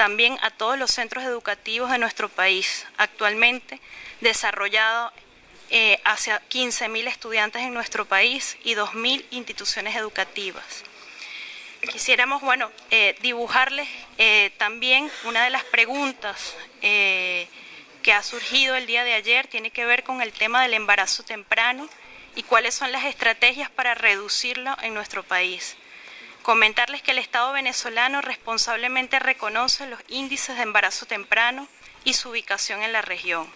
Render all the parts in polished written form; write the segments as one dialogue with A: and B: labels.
A: también a todos los centros educativos de nuestro país, actualmente desarrollado hacia 15.000 estudiantes en nuestro país y 2.000 instituciones educativas. Quisiéramos, dibujarles también una de las preguntas que ha surgido el día de ayer, tiene que ver con el tema del embarazo temprano y cuáles son las estrategias para reducirlo en nuestro país. Comentarles que el Estado venezolano responsablemente reconoce los índices de embarazo temprano y su ubicación en la región.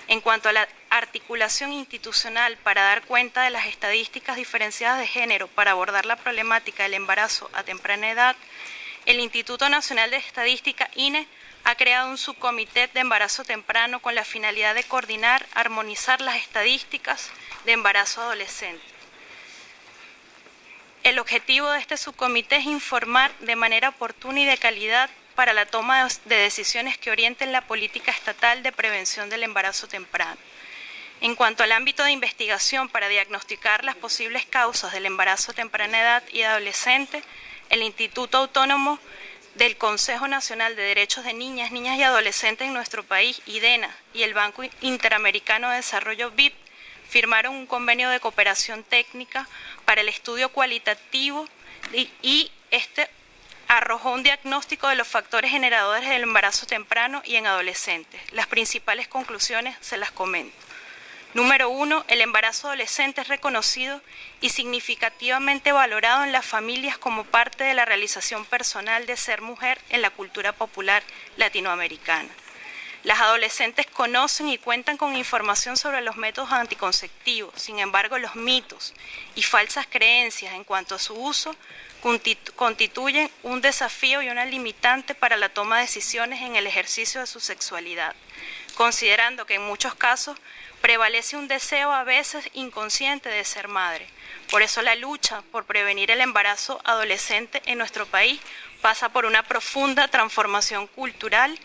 A: En cuanto a la articulación institucional para dar cuenta de las estadísticas diferenciadas de género para abordar la problemática del embarazo a temprana edad, el Instituto Nacional de Estadística, INE, ha creado un subcomité de embarazo temprano con la finalidad de coordinar, armonizar las estadísticas de embarazo adolescente. El objetivo de este subcomité es informar de manera oportuna y de calidad para la toma de decisiones que orienten la política estatal de prevención del embarazo temprano. En cuanto al ámbito de investigación para diagnosticar las posibles causas del embarazo a temprana edad y adolescente, el Instituto Autónomo del Consejo Nacional de Derechos de Niñas, Niñas y Adolescentes en nuestro país, IDENA, y el Banco Interamericano de Desarrollo, BID, firmaron un convenio de cooperación técnica para el estudio cualitativo y este arrojó un diagnóstico de los factores generadores del embarazo temprano y en adolescentes. Las principales conclusiones se las comento. Número 1, el embarazo adolescente es reconocido y significativamente valorado en las familias como parte de la realización personal de ser mujer en la cultura popular latinoamericana. Las adolescentes conocen y cuentan con información sobre los métodos anticonceptivos, sin embargo, los mitos y falsas creencias en cuanto a su uso constituyen un desafío y una limitante para la toma de decisiones en el ejercicio de su sexualidad, considerando que en muchos casos prevalece un deseo a veces inconsciente de ser madre. Por eso la lucha por prevenir el embarazo adolescente en nuestro país pasa por una profunda transformación cultural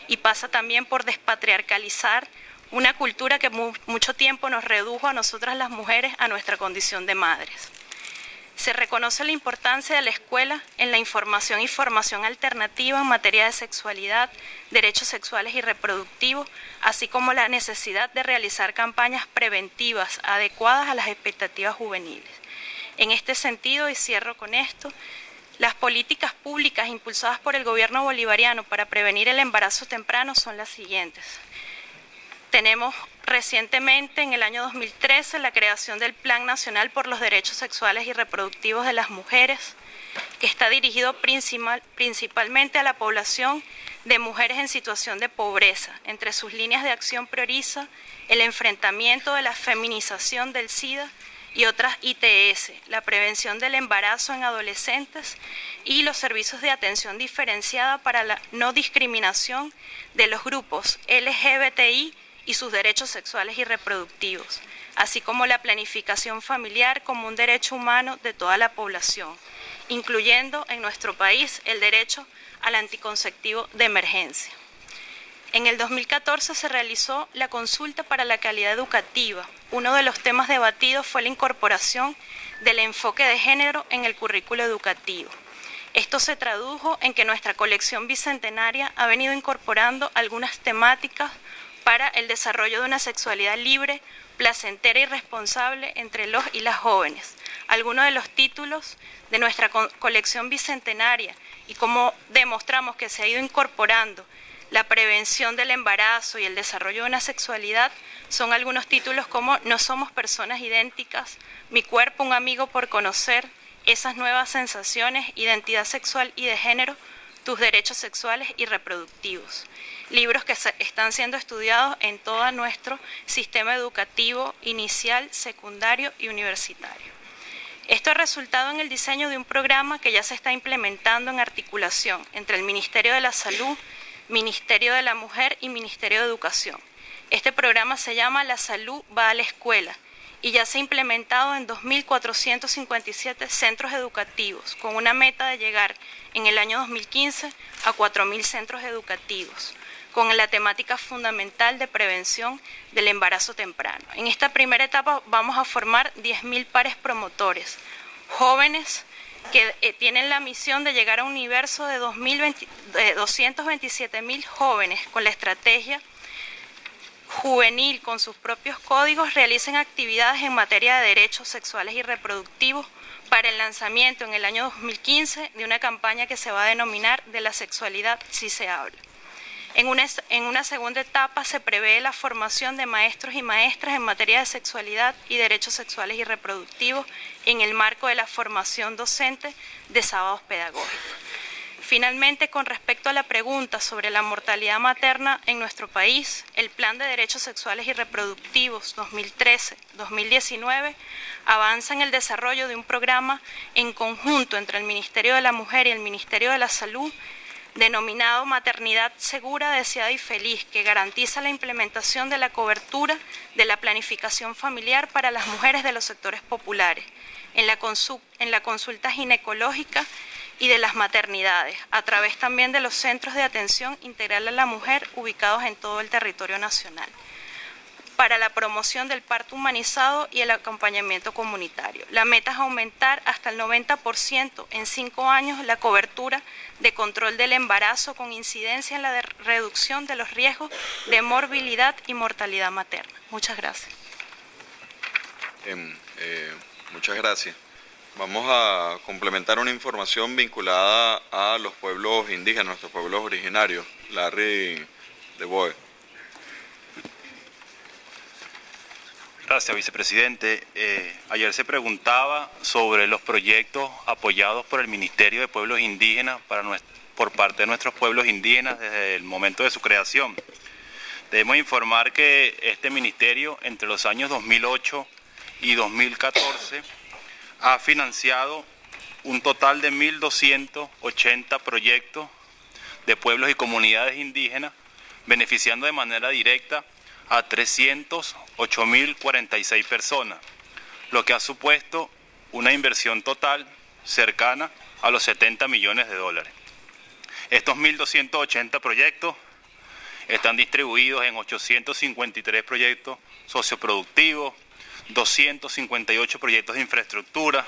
A: y pasa también por despatriarcalizar una cultura que mucho tiempo nos redujo a nosotras las mujeres a nuestra condición de madres. Se reconoce la importancia de la escuela en la información y formación alternativa en materia de sexualidad, derechos sexuales y reproductivos, así como la necesidad de realizar campañas preventivas adecuadas a las expectativas juveniles. En este sentido, y cierro con esto, las políticas públicas impulsadas por el gobierno bolivariano para prevenir el embarazo temprano son las siguientes. Tenemos recientemente, en el año 2013, la creación del Plan Nacional por los Derechos Sexuales y Reproductivos de las Mujeres, que está dirigido principalmente a la población de mujeres en situación de pobreza. Entre sus líneas de acción prioriza el enfrentamiento de la feminización del SIDA y otras ITS, la prevención del embarazo en adolescentes y los servicios de atención diferenciada para la no discriminación de los grupos LGBTI y sus derechos sexuales y reproductivos, así como la planificación familiar como un derecho humano de toda la población, incluyendo en nuestro país el derecho al anticonceptivo de emergencia. En el 2014 se realizó la consulta para la calidad educativa. Uno de los temas debatidos fue la incorporación del enfoque de género en el currículo educativo. Esto se tradujo en que nuestra colección bicentenaria ha venido incorporando algunas temáticas para el desarrollo de una sexualidad libre, placentera y responsable entre los y las jóvenes. Algunos de los títulos de nuestra colección bicentenaria y cómo demostramos que se ha ido incorporando la prevención del embarazo y el desarrollo de una sexualidad son algunos títulos como No somos personas idénticas, Mi cuerpo, un amigo por conocer, Esas nuevas sensaciones, Identidad sexual y de género, Tus derechos sexuales y reproductivos. Libros que están siendo estudiados en todo nuestro sistema educativo inicial, secundario y universitario. Esto ha resultado en el diseño de un programa que ya se está implementando en articulación entre el Ministerio de la Salud, Ministerio de la Mujer y Ministerio de Educación. Este programa se llama La Salud va a la escuela y ya se ha implementado en 2.457 centros educativos, con una meta de llegar en el año 2015 a 4.000 centros educativos, con la temática fundamental de prevención del embarazo temprano. En esta primera etapa vamos a formar 10.000 pares promotores, jóvenes que tienen la misión de llegar a un universo de 227.000 jóvenes con la estrategia juvenil con sus propios códigos, realicen actividades en materia de derechos sexuales y reproductivos para el lanzamiento en el año 2015 de una campaña que se va a denominar De la sexualidad sí se habla. En una segunda etapa se prevé la formación de maestros y maestras en materia de sexualidad y derechos sexuales y reproductivos en el marco de la formación docente de sábados pedagógicos. Finalmente, con respecto a la pregunta sobre la mortalidad materna en nuestro país, el Plan de Derechos Sexuales y Reproductivos 2013-2019 avanza en el desarrollo de un programa en conjunto entre el Ministerio de la Mujer y el Ministerio de la Salud, denominado Maternidad Segura, Deseada y Feliz, que garantiza la implementación de la cobertura de la planificación familiar para las mujeres de los sectores populares, en la consulta ginecológica y de las maternidades, a través también de los centros de atención integral a la mujer ubicados en todo el territorio nacional, para la promoción del parto humanizado y el acompañamiento comunitario. La meta es aumentar hasta el 90% en 5 años la cobertura de control del embarazo con incidencia en la reducción de los riesgos de morbilidad y mortalidad materna. Muchas gracias.
B: Muchas gracias. Vamos a complementar una información vinculada a los pueblos indígenas, nuestros pueblos originarios. Larry de Boe.
C: Gracias, vicepresidente. Ayer se preguntaba sobre los proyectos apoyados por el Ministerio de Pueblos Indígenas por parte de nuestros pueblos indígenas desde el momento de su creación. Debemos informar que este ministerio, entre los años 2008 y 2014, ha financiado un total de 1.280 proyectos de pueblos y comunidades indígenas, beneficiando de manera directa a 308.046 personas, lo que ha supuesto una inversión total cercana a los 70 millones de dólares. Estos 1.280 proyectos están distribuidos en 853 proyectos socioproductivos, 258 proyectos de infraestructura,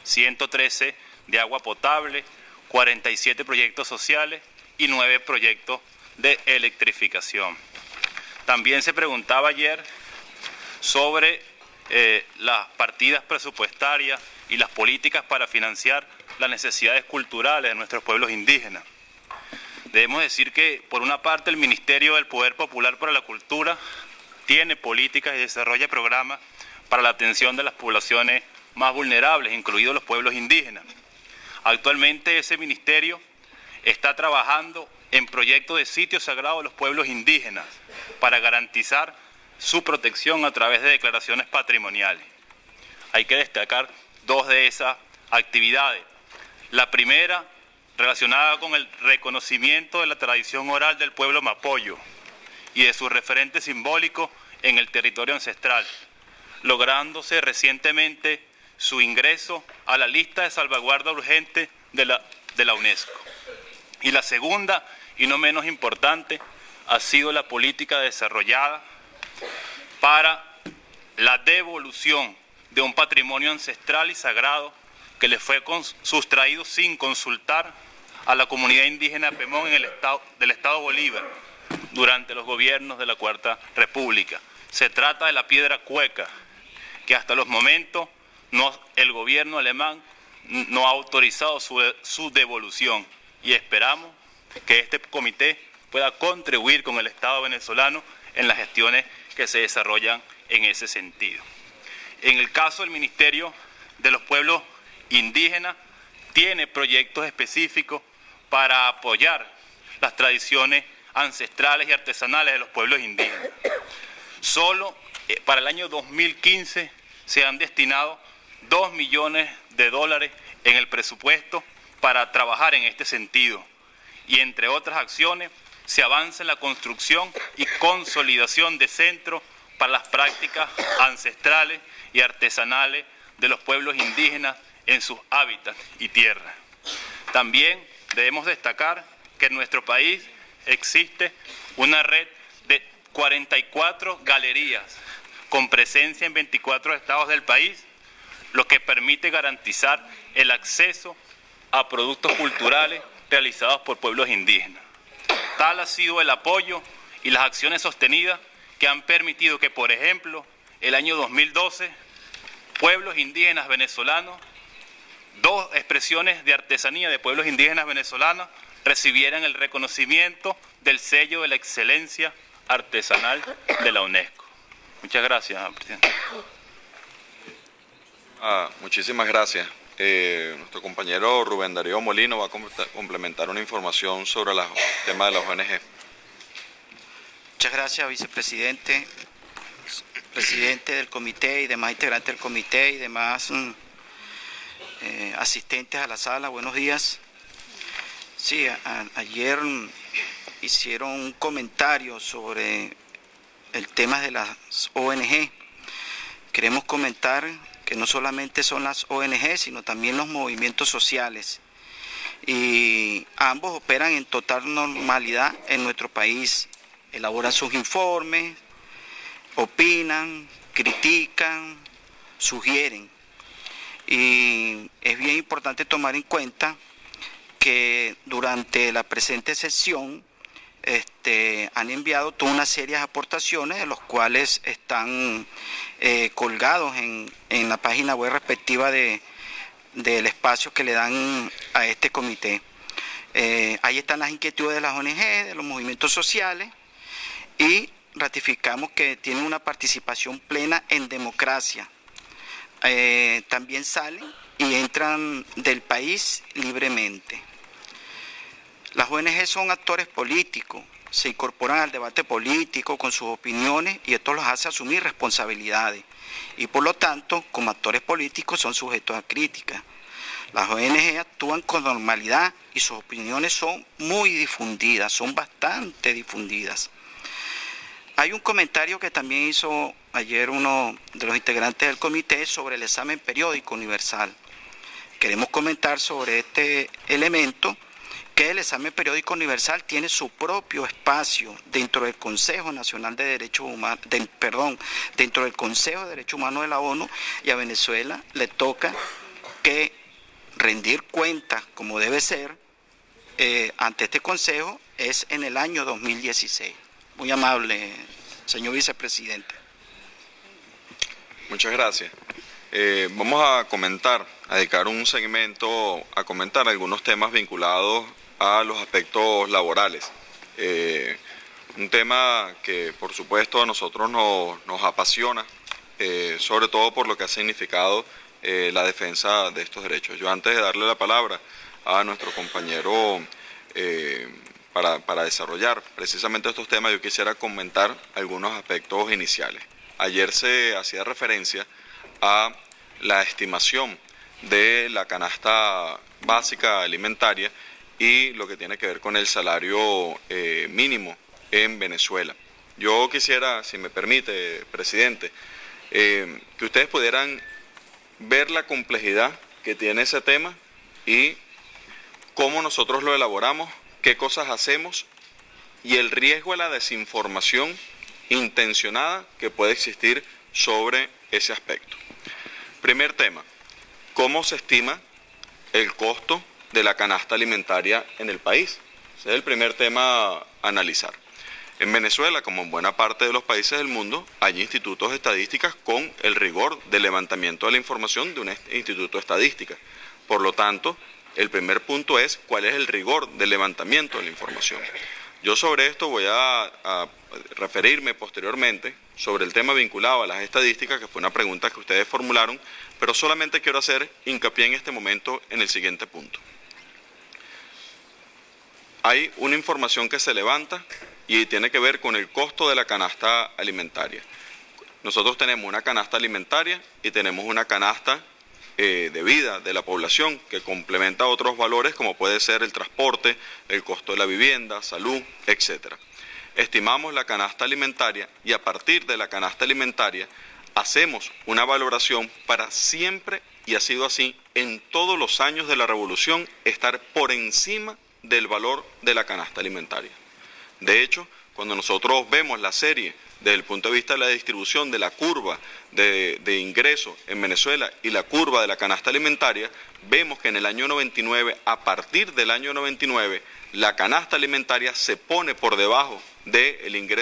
C: 113 de agua potable, 47 proyectos sociales y 9 proyectos de electrificación. También se preguntaba ayer sobre las partidas presupuestarias y las políticas para financiar las necesidades culturales de nuestros pueblos indígenas. Debemos decir que, por una parte, el Ministerio del Poder Popular para la Cultura tiene políticas y desarrolla programas para la atención de las poblaciones más vulnerables, incluidos los pueblos indígenas. Actualmente ese ministerio está trabajando en proyectos de sitios sagrados de los pueblos indígenas para garantizar su protección a través de declaraciones patrimoniales. Hay que destacar 2 de esas actividades. La primera, relacionada con el reconocimiento de la tradición oral del pueblo mapoyo y de sus referentes simbólicos en el territorio ancestral, lográndose recientemente su ingreso a la lista de salvaguarda urgente de la UNESCO. Y la segunda, y no menos importante, ha sido la política desarrollada para la devolución de un patrimonio ancestral y sagrado que le fue sustraído sin consultar a la comunidad indígena Pemón del Estado Bolívar durante los gobiernos de la Cuarta República. Se trata de la piedra cueca, que hasta los momentos el gobierno alemán no ha autorizado su devolución, y esperamos que este comité pueda contribuir con el Estado venezolano en las gestiones que se desarrollan en ese sentido. En el caso del Ministerio de los Pueblos Indígenas, tiene proyectos específicos para apoyar las tradiciones ancestrales y artesanales de los pueblos indígenas. Solo para el año 2015 se han destinado 2 millones de dólares en el presupuesto para trabajar en este sentido. Y entre otras acciones, se avanza en la construcción y consolidación de centros para las prácticas ancestrales y artesanales de los pueblos indígenas en sus hábitats y tierras. También debemos destacar que en nuestro país existe una red de 44 galerías con presencia en 24 estados del país, lo que permite garantizar el acceso a productos culturales realizados por pueblos indígenas. Tal ha sido el apoyo y las acciones sostenidas que han permitido que, por ejemplo, el año 2012, pueblos indígenas venezolanos, 2 expresiones de artesanía de pueblos indígenas venezolanos, recibieran el reconocimiento del sello de la excelencia artesanal de la UNESCO. Muchas gracias, presidente.
B: Muchísimas gracias. Nuestro compañero Rubén Darío Molino va a complementar una información sobre el tema de las ONG.
D: Muchas gracias, vicepresidente, presidente del comité y demás integrantes del comité y demás asistentes a la sala. Buenos días. Sí, ayer hicieron un comentario sobre el tema de las ONG. Queremos comentar que no solamente son las ONG, sino también los movimientos sociales. Y ambos operan en total normalidad en nuestro país. Elaboran sus informes, opinan, critican, sugieren. Y es bien importante tomar en cuenta que durante la presente sesión han enviado toda una serie de aportaciones, de los cuales están colgados en la página web respectiva del espacio que le dan a este comité. Ahí están las inquietudes de las ONG, de los movimientos sociales, y ratificamos que tienen una participación plena en democracia. También salen y entran del país libremente. Las ONG son actores políticos, se incorporan al debate político con sus opiniones y esto los hace asumir responsabilidades y por lo tanto, como actores políticos son sujetos a críticas. Las ONG actúan con normalidad y sus opiniones son muy difundidas, son bastante difundidas. Hay un comentario que también hizo ayer uno de los integrantes del comité sobre el examen periódico universal. Queremos comentar sobre este elemento, que el examen periódico universal tiene su propio espacio dentro del Consejo Nacional de Derechos Humanos, dentro del Consejo de Derechos Humanos de la ONU, y a Venezuela le toca que rendir cuentas como debe ser ante este Consejo es en el año 2016. Muy amable, señor vicepresidente.
B: Muchas gracias. Vamos a dedicar un segmento a comentar algunos temas vinculados a los aspectos laborales. Un tema que por supuesto a nosotros nos apasiona, sobre todo por lo que ha significado la defensa de estos derechos. Yo, antes de darle la palabra a nuestro compañero para desarrollar precisamente estos temas, yo quisiera comentar algunos aspectos iniciales. Ayer se hacía referencia a la estimación de la canasta básica alimentaria y lo que tiene que ver con el salario mínimo en Venezuela. Yo quisiera, si me permite, presidente, que ustedes pudieran ver la complejidad que tiene ese tema y cómo nosotros lo elaboramos, qué cosas hacemos y el riesgo de la desinformación intencionada que puede existir sobre ese aspecto. Primer tema, ¿cómo se estima el costo de la canasta alimentaria en el país? Ese es el primer tema a analizar. En Venezuela, como en buena parte de los países del mundo, hay institutos estadísticos con el rigor del levantamiento de la información de un instituto de estadística. Por lo tanto, el primer punto es cuál es el rigor del levantamiento de la información. Yo sobre esto voy a referirme posteriormente sobre el tema vinculado a las estadísticas, que fue una pregunta que ustedes formularon, pero solamente quiero hacer hincapié en este momento en el siguiente punto. Hay una información que se levanta y tiene que ver con el costo de la canasta alimentaria. Nosotros tenemos una canasta alimentaria y tenemos una canasta de vida de la población que complementa otros valores como puede ser el transporte, el costo de la vivienda, salud, etcétera. Estimamos la canasta alimentaria y a partir de la canasta alimentaria hacemos una valoración para siempre, y ha sido así en todos los años de la revolución, estar por encima del valor de la canasta alimentaria. De hecho, cuando nosotros vemos la serie desde el punto de vista de la distribución de la curva de ingresos en Venezuela y la curva de la canasta alimentaria, vemos que en el año 99, a partir del año 99, la canasta alimentaria se pone por debajo del ingreso